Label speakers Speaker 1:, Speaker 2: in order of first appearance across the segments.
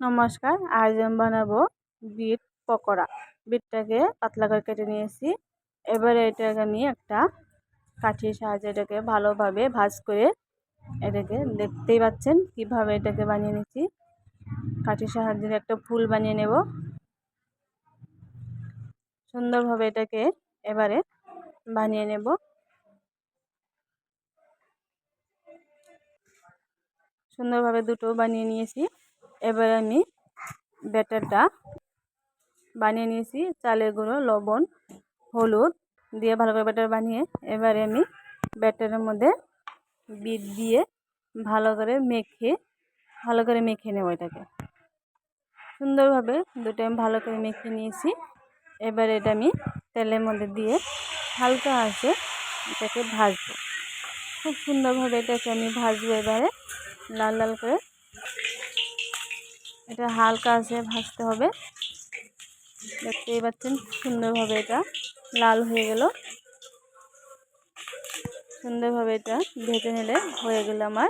Speaker 1: নমস্কার, আজ আমি বানাবো বিট পকোড়া। বিটটাকে পাতলা করে কেটে নিয়েছি। এবারে এটাকে আমি একটা কাঠির সাহায্যে এটাকে ভালোভাবে ভাঁজ করে এটাকে দেখতেই পাচ্ছেন কিভাবে এটাকে বানিয়ে নিচ্ছি। কাঠির সাহায্যে একটা ফুল বানিয়ে নেব সুন্দরভাবে। এটাকে এবারে বানিয়ে নেব। সুন্দরভাবে দুটো বানিয়ে নিয়েছি। এবারে আমি ব্যাটারটা বানিয়ে নিয়েছি। চালের গুঁড়ো, লবণ, হলুদ দিয়ে ভালো করে ব্যাটার বানিয়ে এবারে আমি ব্যাটারের মধ্যে বিট দিয়ে ভালো করে মেখে নেব। এটাকে সুন্দরভাবে দুটো আমি ভালো করে মেখে নিয়েছি। এবারে এটা আমি তেলের মধ্যে দিয়ে হালকা আঁচে এটাকে ভাজবো। খুব সুন্দরভাবে এটাকে আমি ভাজবো। এবারে লাল লাল করে এটা হালকা আঁচে ভাজতে হবে। দেখতেই পাচ্ছেন সুন্দরভাবে এটা লাল হয়ে গেল। সুন্দরভাবে এটা ভেজে নিলে হয়ে গেল আমার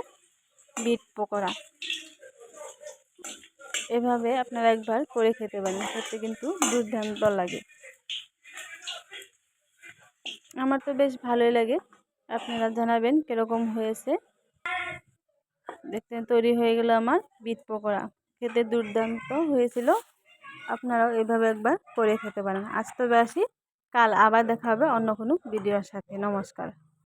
Speaker 1: বিট পকোড়া। এভাবে আপনারা একবার করে খেতে পারেন, খেতে কিন্তু দুর্দান্ত লাগে। আমার তো বেশ ভালোই লাগে। আপনারা জানাবেন কীরকম হয়েছে। দেখতে তৈরি হয়ে গেল আমার বিট পকোড়া। খেতে দুর্দান্ত হয়েছিল। আপনারাও এভাবে একবার করে খেতে পারেন। আজ তবে আসি, কাল আবার দেখা হবে অন্য কোনো ভিডিওর সাথে। নমস্কার।